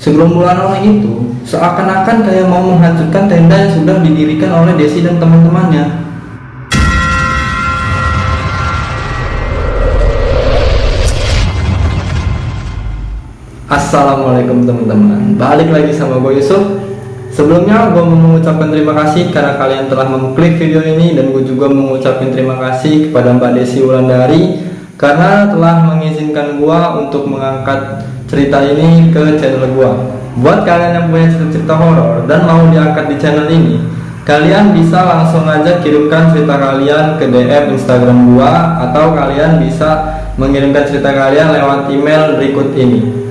Sebelum bulan orang itu, seakan-akan kayak mau menghancurkan tenda yang sudah didirikan oleh Desi dan teman-temannya. Assalamualaikum teman-teman, balik lagi sama gue Yusuf. Sebelumnya gue mau mengucapkan terima kasih karena kalian telah mengklik video ini, dan gue juga mengucapkan terima kasih kepada Mbak Desi Wulandari karena telah mengizinkan gue untuk mengangkat cerita ini ke channel gue. Buat kalian yang punya cerita-cerita horor dan mau diangkat di channel ini, kalian bisa langsung aja kirimkan cerita kalian ke DM Instagram gue, atau kalian bisa mengirimkan cerita kalian lewat email berikut ini.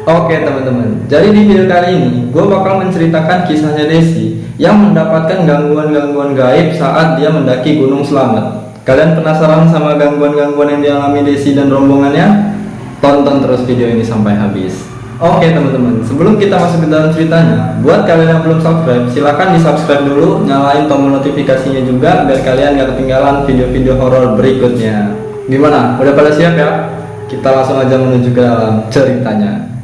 Oke teman-teman, jadi di video kali ini gue bakal menceritakan kisahnya Desi yang mendapatkan gangguan-gangguan gaib saat dia mendaki Gunung Slamet. Kalian penasaran sama gangguan-gangguan yang dialami Desi dan rombongannya? Tonton terus video ini sampai habis. Oke teman-teman, sebelum kita masuk ke dalam ceritanya, buat kalian yang belum subscribe, silahkan di subscribe dulu, nyalain tombol notifikasinya juga biar kalian gak ketinggalan video-video horor berikutnya. Gimana? Udah pada siap ya? Kita langsung aja menuju ke dalam ceritanya.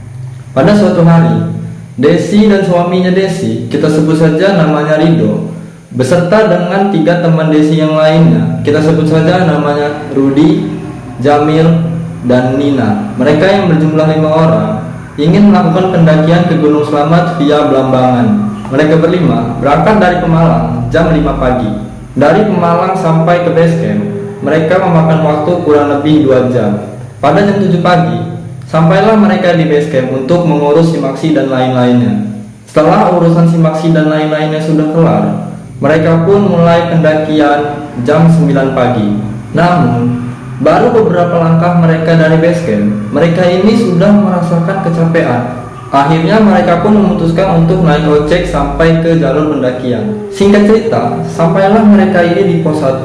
Pada suatu hari, Desi dan suaminya Desi, kita sebut saja namanya Rido, beserta dengan 3 teman Desi yang lainnya, kita sebut saja namanya Rudi, Jamil, dan Nina. Mereka yang berjumlah 5 orang ingin melakukan pendakian ke Gunung Slamet via Blambangan. Mereka berlima berangkat dari Pemalang jam 5 pagi. Dari Pemalang sampai ke base camp, mereka memakan waktu kurang lebih 2 jam. Pada jam 7 pagi, sampailah mereka di base camp untuk mengurus simaksi dan lain-lainnya. Setelah urusan simaksi dan lain-lainnya sudah kelar, mereka pun mulai pendakian jam 9 pagi. Namun, baru beberapa langkah mereka dari base camp, mereka ini sudah merasakan kecapean. Akhirnya mereka pun memutuskan untuk naik ojek sampai ke jalur pendakian. Singkat cerita, sampailah mereka ini di pos 1.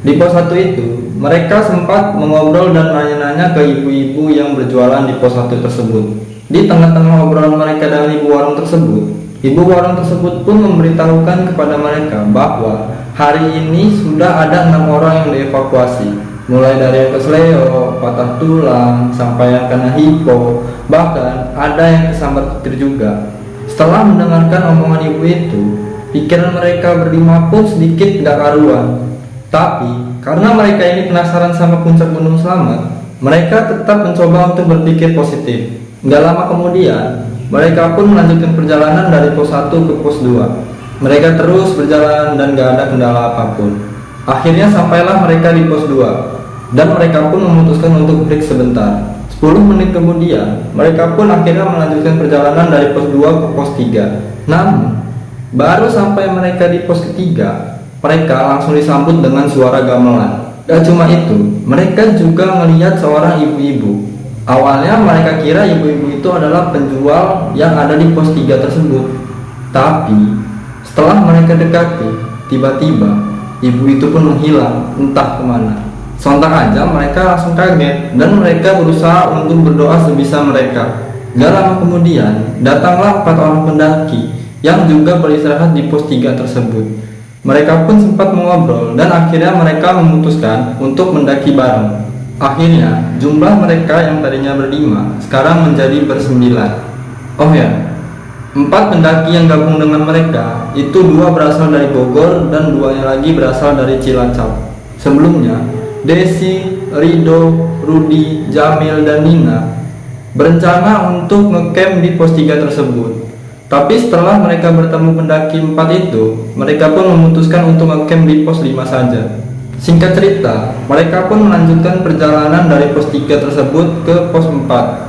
Di pos 1 itu, mereka sempat mengobrol dan nanya-nanya ke ibu-ibu yang berjualan di pos 1 tersebut. Di tengah-tengah obrolan mereka dengan ibu warung tersebut, ibu warung tersebut pun memberitahukan kepada mereka bahwa hari ini sudah ada 6 orang yang dievakuasi. Mulai dari yang kesleo, patah tulang, sampai yang kena hipo, bahkan ada yang kesambar petir juga. Setelah mendengarkan omongan ibu itu, pikiran mereka berlima pun sedikit gak karuan. Tapi karena mereka ini penasaran sama puncak Gunung Slamet, mereka tetap mencoba untuk berpikir positif. Gak lama kemudian, mereka pun melanjutkan perjalanan dari pos 1 ke pos 2. Mereka terus berjalan dan gak ada kendala apapun. Akhirnya sampailah mereka di pos 2, dan mereka pun memutuskan untuk break sebentar. 10 menit kemudian, mereka pun akhirnya melanjutkan perjalanan dari pos 2 ke pos 3. Namun, baru sampai mereka di pos ketiga, mereka langsung disambut dengan suara gamelan. Gak cuma itu, mereka juga melihat seorang ibu-ibu. Awalnya mereka kira ibu-ibu itu adalah penjual yang ada di pos 3 tersebut. Tapi, setelah mereka dekati, tiba-tiba ibu itu pun menghilang entah kemana. Sontak aja mereka langsung kaget dan mereka berusaha untuk berdoa sebisa mereka. Gak lama kemudian datanglah 4 orang pendaki yang juga beristirahat di pos 3 tersebut. Mereka pun sempat mengobrol dan akhirnya mereka memutuskan untuk mendaki bareng. Akhirnya jumlah mereka yang tadinya berlima sekarang menjadi ber9. Oh ya, 4 pendaki yang gabung dengan mereka itu 2 berasal dari Bogor dan 2-nya lagi berasal dari Cilacap. Sebelumnya Desi, Rido, Rudi, Jamil, dan Nina berencana untuk ngecamp di pos 3 tersebut. Tapi setelah mereka bertemu pendaki 4 itu, mereka pun memutuskan untuk ngecamp di pos 5 saja. Singkat cerita, mereka pun melanjutkan perjalanan dari pos 3 tersebut ke pos 4.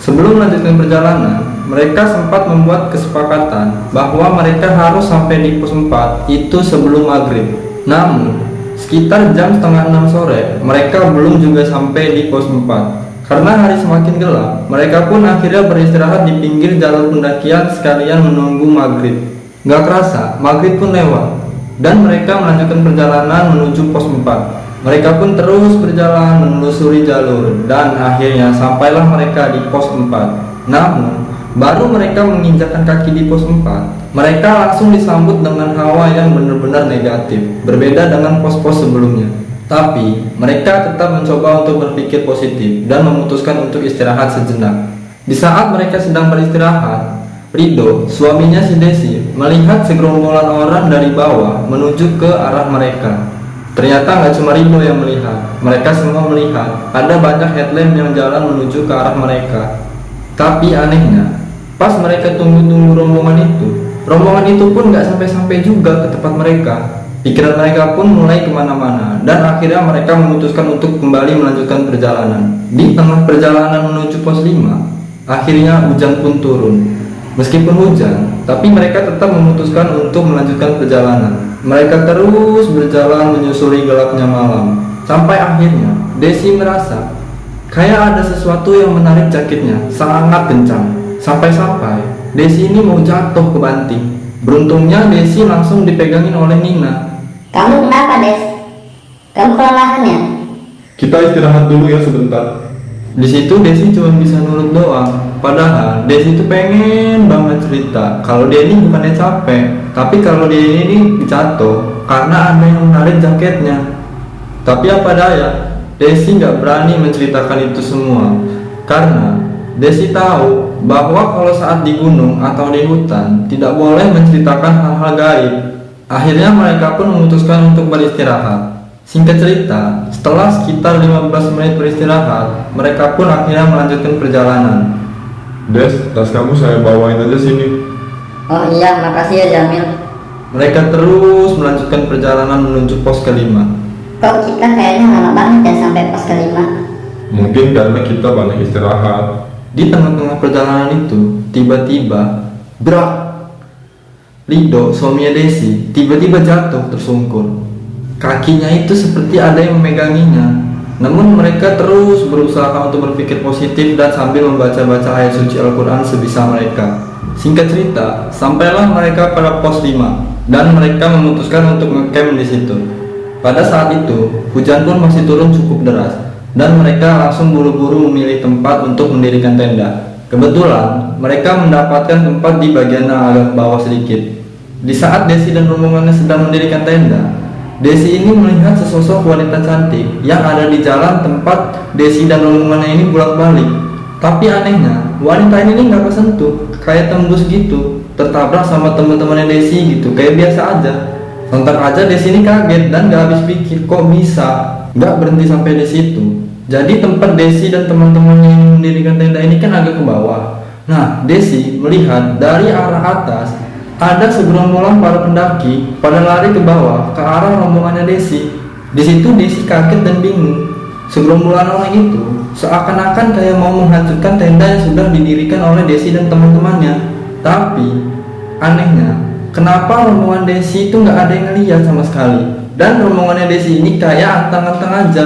Sebelum melanjutkan perjalanan, mereka sempat membuat kesepakatan bahwa mereka harus sampai di pos 4 itu sebelum maghrib. Namun, sekitar jam setengah 6 sore, mereka belum juga sampai di pos 4. Karena hari semakin gelap, mereka pun akhirnya beristirahat di pinggir jalur pendakian sekalian menunggu maghrib. Gak kerasa, maghrib pun lewat, dan mereka melanjutkan perjalanan menuju pos 4. Mereka pun terus berjalan menelusuri jalur, dan akhirnya sampailah mereka di pos 4. Namun, baru mereka menginjakkan kaki di pos 4, mereka langsung disambut dengan hawa yang benar-benar negatif, berbeda dengan pos-pos sebelumnya. Tapi mereka tetap mencoba untuk berpikir positif dan memutuskan untuk istirahat sejenak. Di saat mereka sedang beristirahat, Rido, suaminya si Desi, melihat segerombolan orang dari bawah menuju ke arah mereka. Ternyata nggak cuma Rido yang melihat, mereka semua melihat ada banyak headlamp yang jalan menuju ke arah mereka. Tapi anehnya, pas mereka tunggu-tunggu rombongan itu pun nggak sampai-sampai juga ke tempat mereka. Pikiran mereka pun mulai kemana-mana, dan akhirnya mereka memutuskan untuk kembali melanjutkan perjalanan. Di tengah perjalanan menuju pos 5, akhirnya hujan pun turun. Meskipun hujan, tapi mereka tetap memutuskan untuk melanjutkan perjalanan. Mereka terus berjalan menyusuri gelapnya malam, sampai akhirnya Desi merasa kayak ada sesuatu yang menarik jaketnya sangat kencang. Sampai-sampai Desi ini mau jatuh ke banting. Beruntungnya Desi langsung dipegangin oleh Nina. Kamu kenapa, Des? Kamu kelelahan ya? Kita istirahat dulu ya sebentar. Di situ Desi cuma bisa nurut doang. Padahal Desi itu pengen banget cerita kalau dia ini bukannya capek, tapi kalau dia ini jatuh karena ada yang menarik jaketnya. Tapi apa daya, Desi nggak berani menceritakan itu semua karena Desi tahu bahwa kalau saat di gunung atau di hutan tidak boleh menceritakan hal-hal gaib. Akhirnya mereka pun memutuskan untuk beristirahat. Singkat cerita, setelah sekitar 15 menit beristirahat, mereka pun akhirnya melanjutkan perjalanan. Des, tas kamu saya bawain aja sini. Oh iya, makasih ya Jamil. Mereka terus melanjutkan perjalanan menuju pos kelima. Kok kita kayaknya lama banget ya sampai pos kelima? Mungkin karena kita banyak istirahat. Di tengah-tengah perjalanan itu, tiba-tiba, brak! Rido, suaminya Desi, tiba-tiba jatuh tersungkur. Kakinya itu seperti ada yang memeganginya. Namun mereka terus berusaha untuk berpikir positif dan sambil membaca-baca ayat suci Al-Quran sebisa mereka. Singkat cerita, sampailah mereka pada pos 5 dan mereka memutuskan untuk ngecamp di situ. Pada saat itu, hujan pun masih turun cukup deras dan mereka langsung buru-buru memilih tempat untuk mendirikan tenda. Kebetulan, mereka mendapatkan tempat di bagian yang agak bawah sedikit. Di saat Desi dan rombongannya sedang mendirikan tenda, Desi ini melihat sesosok wanita cantik yang ada di jalan tempat Desi dan rombongannya ini bolak-balik. Tapi anehnya, wanita ini nggak kesentuh, kayak tembus gitu, tertabrak sama teman-temannya Desi gitu, kayak biasa aja. Sontak aja Desi ini kaget dan nggak habis pikir kok bisa, nggak berhenti sampai di situ. Jadi tempat Desi dan teman-temannya yang mendirikan tenda ini kan agak ke bawah. Nah, Desi melihat dari arah atas ada segerombolan para pendaki pada lari ke bawah ke arah rombongannya Desi. Di situ Desi kaget dan bingung. Segerombolan orang itu seakan-akan kayak mau menghancurkan tenda yang sudah didirikan oleh Desi dan teman-temannya. Tapi anehnya, kenapa rombongan Desi itu nggak ada yang ngeliat sama sekali? Dan rombongannya Desi ini kayak antang-antang aja.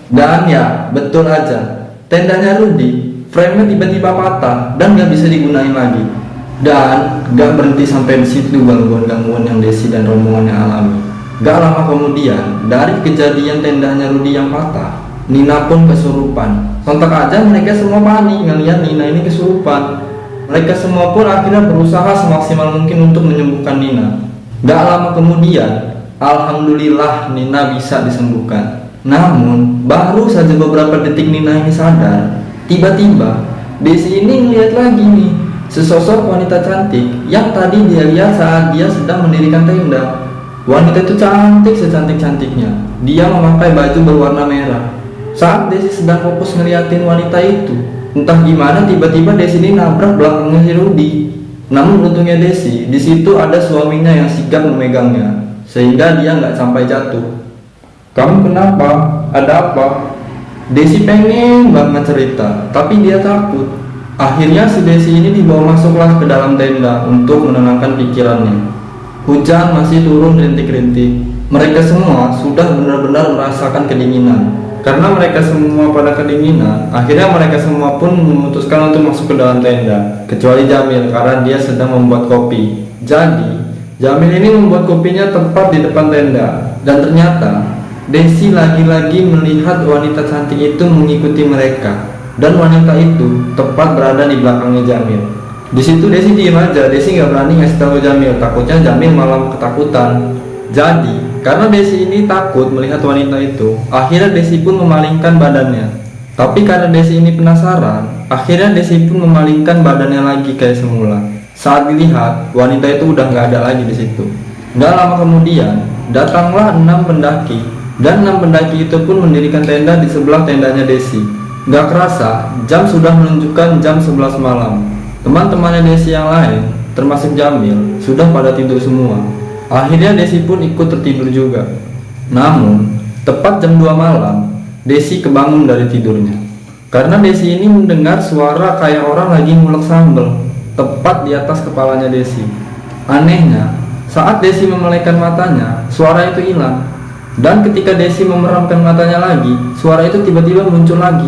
Dan ya, betul aja, tendanya Rudy, frame-nya tiba-tiba patah dan nggak bisa digunain lagi. Dan gak berhenti sampai di situ gangguan-gangguan yang Desi dan rombongannya alami. Gak lama kemudian, dari kejadian tendanya Rudy yang patah, Nina pun kesurupan. Sontak aja mereka semua panik ngelihat Nina ini kesurupan. Mereka semua pun akhirnya berusaha semaksimal mungkin untuk menyembuhkan Nina. Gak lama kemudian, alhamdulillah Nina bisa disembuhkan. Namun, baru saja beberapa detik Nina ini sadar, tiba-tiba Desi ini ngeliat lagi nih sesosok wanita cantik yang tadi dia lihat saat dia sedang mendirikan tenda. Wanita itu cantik secantik-cantiknya. Dia memakai baju berwarna merah. Saat Desi sedang fokus ngeliatin wanita itu, entah gimana tiba-tiba Desi ini nabrak belakangnya si Rudy. Namun untungnya Desi, di situ ada suaminya yang sigap memegangnya, sehingga dia nggak sampai jatuh. Kamu kenapa? Ada apa? Desi pengen banget cerita, tapi dia takut. Akhirnya si Desi ini dibawa masuklah ke dalam tenda untuk menenangkan pikirannya. Hujan masih turun rintik-rintik. Mereka semua sudah benar-benar merasakan kedinginan. Karena mereka semua pada kedinginan, akhirnya mereka semua pun memutuskan untuk masuk ke dalam tenda. Kecuali Jamil karena dia sedang membuat kopi. Jadi, Jamil ini membuat kopinya tepat di depan tenda. Dan ternyata, Desi lagi-lagi melihat wanita cantik itu mengikuti mereka. Dan wanita itu tepat berada di belakangnya Jamil. Di situ Desi diem aja. Desi nggak berani ngasih tahu Jamil, takutnya Jamil malah ketakutan. Jadi karena Desi ini takut melihat wanita itu, akhirnya Desi pun memalingkan badannya. Tapi karena Desi ini penasaran, akhirnya Desi pun memalingkan badannya lagi kayak semula. Saat dilihat, wanita itu udah nggak ada lagi di situ. Nggak lama kemudian, datanglah 6 pendaki, dan 6 pendaki itu pun mendirikan tenda di sebelah tendanya Desi. Nggak kerasa, jam sudah menunjukkan jam 11 malam. Teman-temannya Desi yang lain, termasuk Jamil, sudah pada tidur semua. Akhirnya Desi pun ikut tertidur juga. Namun, tepat jam 2 malam, Desi kebangun dari tidurnya. Karena Desi ini mendengar suara kayak orang lagi ngulek sambal, tepat di atas kepalanya Desi. Anehnya, saat Desi memelekkan matanya, suara itu hilang. Dan ketika Desi memeramkan matanya lagi, suara itu tiba-tiba muncul lagi.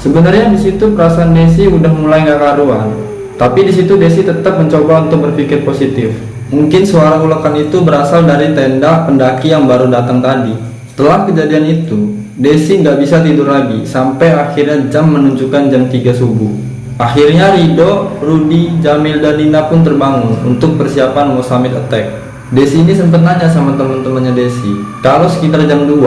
Sebenarnya di situ perasaan Desi udah mulai gak karuan. Tapi di situ Desi tetap mencoba untuk berpikir positif. Mungkin suara ulekan itu berasal dari tenda pendaki yang baru datang tadi. Setelah kejadian itu, Desi nggak bisa tidur lagi sampai akhirnya jam menunjukkan jam 3 subuh. Akhirnya Rido, Rudi, Jamil, dan Nina pun terbangun untuk persiapan mau summit attack. Desi ini sempat nanya sama teman-temannya Desi, kalau sekitar jam 2,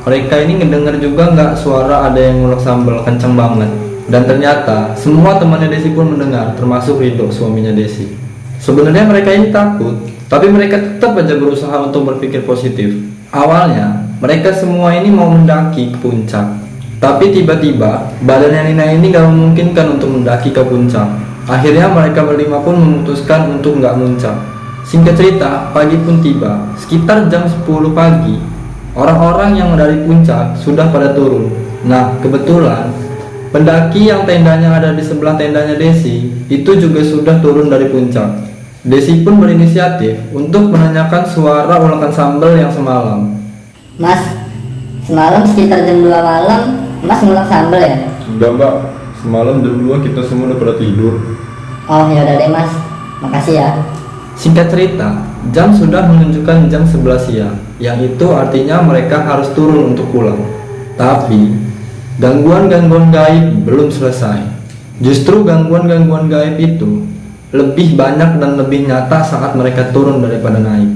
mereka ini ngedengar juga nggak suara ada yang ngulek sambal kenceng banget. Dan ternyata semua temannya Desi pun mendengar, termasuk Rido, suaminya Desi. Sebenarnya mereka ini takut, tapi mereka tetap aja berusaha untuk berpikir positif. Awalnya, mereka semua ini mau mendaki ke puncak. Tapi tiba-tiba, badannya Nina ini gak memungkinkan untuk mendaki ke puncak. Akhirnya mereka berlima pun memutuskan untuk gak muncak. Singkat cerita, pagi pun tiba. Sekitar jam 10 pagi, orang-orang yang dari puncak sudah pada turun. Nah, kebetulan, pendaki yang tendanya ada di sebelah tendanya Desi, itu juga sudah turun dari puncak. Desi pun berinisiatif untuk menanyakan suara ulekan sambal yang semalam. Mas, semalam sekitar jam 2 malam, Mas ngulek sambal ya? Enggak mbak, semalam jam 2 kita semua udah pada tidur. Oh ya udah deh Mas, makasih ya. Singkat cerita, jam sudah menunjukkan jam 11 siang, yang itu artinya mereka harus turun untuk pulang. Tapi, gangguan-gangguan gaib belum selesai. Justru gangguan-gangguan gaib itu lebih banyak dan lebih nyata saat mereka turun daripada naik.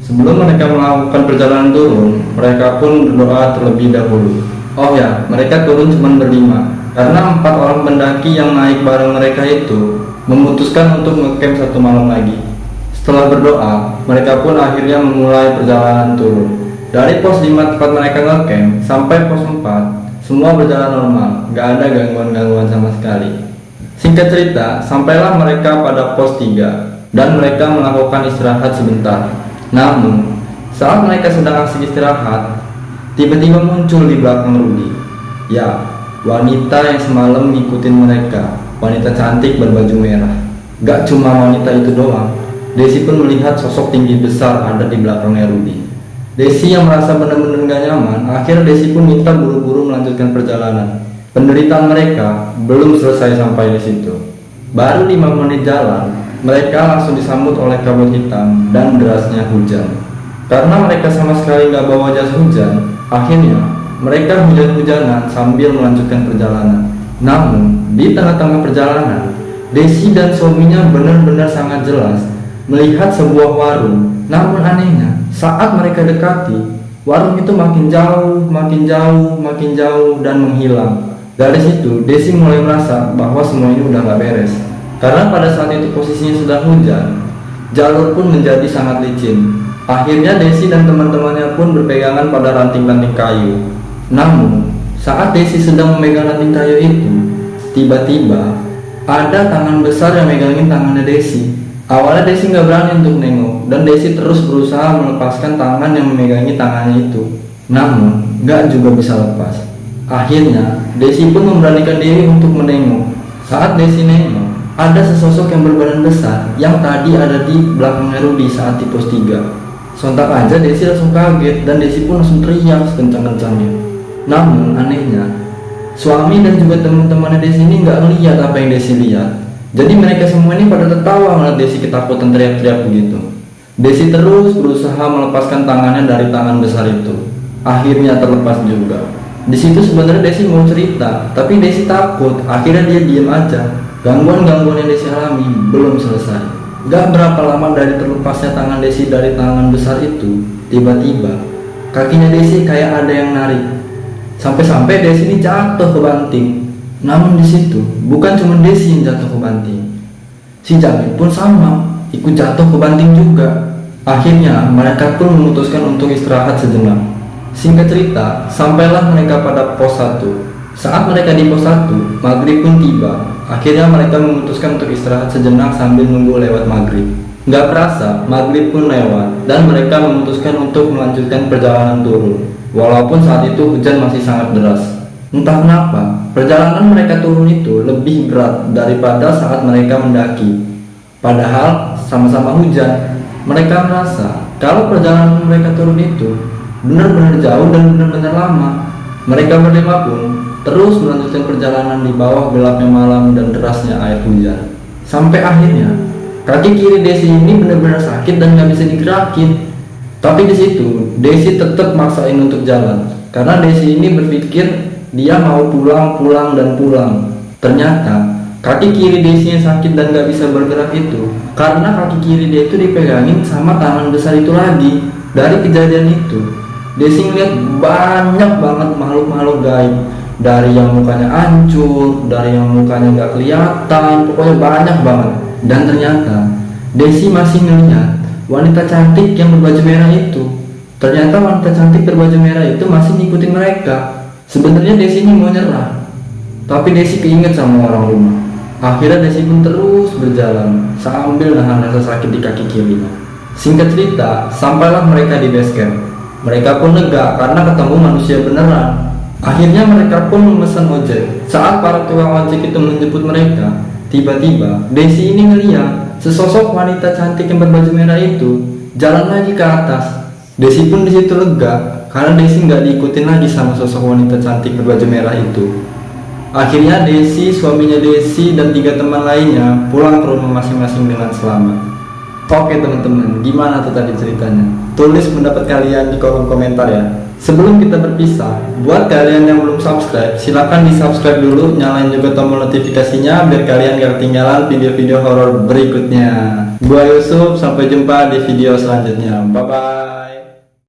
Sebelum mereka melakukan perjalanan turun, mereka pun berdoa terlebih dahulu. Oh ya, mereka turun cuma berlima, karena 4 orang pendaki yang naik bareng mereka itu memutuskan untuk ngecamp 1 malam lagi. Setelah berdoa, mereka pun akhirnya memulai perjalanan turun. Dari pos 5 tempat mereka ngecamp sampai pos 4, semua berjalan normal, gak ada gangguan-gangguan sama sekali. Singkat cerita, sampailah mereka pada pos 3 dan mereka melakukan istirahat sebentar. Namun, saat mereka sedang asik istirahat, tiba-tiba muncul di belakang Rudi. Ya, wanita yang semalam ngikutin mereka, wanita cantik berbaju merah. Gak cuma wanita itu doang, Desi pun melihat sosok tinggi besar ada di belakangnya Rudi. Desi yang merasa benar-benar gak nyaman, akhirnya Desi pun minta buru-buru melanjutkan perjalanan. Penderitaan mereka belum selesai sampai di situ. Baru 5 menit jalan, mereka langsung disambut oleh kabut hitam dan derasnya hujan. Karena mereka sama sekali gak bawa jas hujan, akhirnya mereka hujan-hujanan sambil melanjutkan perjalanan. Namun, di tengah-tengah perjalanan, Desi dan suaminya benar-benar sangat jelas melihat sebuah warung. Namun anehnya, saat mereka dekati, warung itu makin jauh, makin jauh, makin jauh dan menghilang. Dari situ, Desi mulai merasa bahwa semua ini udah gak beres. Karena pada saat itu posisinya sedang hujan, jalur pun menjadi sangat licin. Akhirnya Desi dan teman-temannya pun berpegangan pada ranting-ranting kayu. Namun, saat Desi sedang memegang ranting kayu itu, tiba-tiba ada tangan besar yang megangin tangannya Desi. Awalnya Desi nggak berani untuk nengok, dan Desi terus berusaha melepaskan tangan yang memegangi tangannya itu. Namun, nggak juga bisa lepas. Akhirnya, Desi pun memberanikan diri untuk menengok. Saat Desi nengok, ada sesosok yang berbadan besar yang tadi ada di belakang Rudi saat di pos 3. Sontak aja Desi langsung kaget dan Desi pun langsung teriak sekencang-kencangnya. Namun anehnya, suami dan juga teman-temannya Desi ini nggak ngeliat apa yang Desi lihat. Jadi mereka semua ini pada tertawa ngeliat Desi ketakutan teriak-teriak begitu. Desi terus berusaha melepaskan tangannya dari tangan besar itu. Akhirnya terlepas juga. Di situ sebenarnya Desi mau cerita, tapi Desi takut. Akhirnya dia diam aja. Gangguan-gangguan yang Desi alami belum selesai. Gak berapa lama dari terlepasnya tangan Desi dari tangan besar itu, tiba-tiba kakinya Desi kayak ada yang narik. Sampai-sampai Desi ini jatuh ke banting. Namun di situ bukan cuma Desi yang jatuh ke banting, si Jamil pun sama, ikut jatuh ke banting juga. Akhirnya mereka pun memutuskan untuk istirahat sejenak. Singkat cerita, sampailah mereka pada pos 1. Saat mereka di pos 1, maghrib pun tiba. Akhirnya mereka memutuskan untuk istirahat sejenak sambil nunggu lewat maghrib. Gak kerasa, maghrib pun lewat dan mereka memutuskan untuk melanjutkan perjalanan turun. Walaupun saat itu hujan masih sangat deras. Entah kenapa, perjalanan mereka turun itu lebih berat daripada saat mereka mendaki. Padahal sama-sama hujan, mereka merasa kalau perjalanan mereka turun itu benar-benar jauh dan benar-benar lama. Mereka berlima pun terus melanjutkan perjalanan di bawah gelapnya malam dan derasnya air hujan. Sampai akhirnya kaki kiri Desi ini benar-benar sakit dan gak bisa digerakin. Tapi di situ Desi tetap maksain untuk jalan karena Desi ini berpikir dia mau pulang dan pulang. Ternyata kaki kiri Desi yang sakit dan gak bisa bergerak itu karena kaki kiri dia itu dipegangin sama tangan besar itu lagi. Dari kejadian itu Desi ngeliat banyak banget makhluk-makhluk gaib, dari yang mukanya hancur, dari yang mukanya gak kelihatan, pokoknya banyak banget. Dan ternyata Desi masih ngeliat wanita cantik yang berbaju merah itu. Ternyata wanita cantik berbaju merah itu masih ngikutin mereka. Sebenarnya Desi ini mau nyerah, tapi Desi keinget sama orang rumah. Akhirnya Desi pun terus berjalan sambil nahan rasa sakit di kaki kirinya. Singkat cerita, sampailah mereka di base camp. Mereka pun lega karena ketemu manusia beneran. Akhirnya mereka pun memesan ojek. Saat para tukang ojek itu menjemput mereka, tiba-tiba Desi ini ngeliat sesosok wanita cantik yang berbaju merah itu jalan lagi ke atas. Desi pun di situ lega karena Desi nggak diikutin lagi sama sosok wanita cantik berbaju merah itu. Akhirnya Desi, suaminya Desi, dan 3 teman lainnya pulang ke rumah masing-masing dengan selamat. Oke teman-teman, gimana tuh tadi ceritanya? Tulis pendapat kalian di kolom komentar ya. Sebelum kita berpisah, buat kalian yang belum subscribe, silahkan di subscribe dulu, nyalain juga tombol notifikasinya biar kalian gak ketinggalan video-video horor berikutnya. Gua Yusuf, sampai jumpa di video selanjutnya. Bye bye.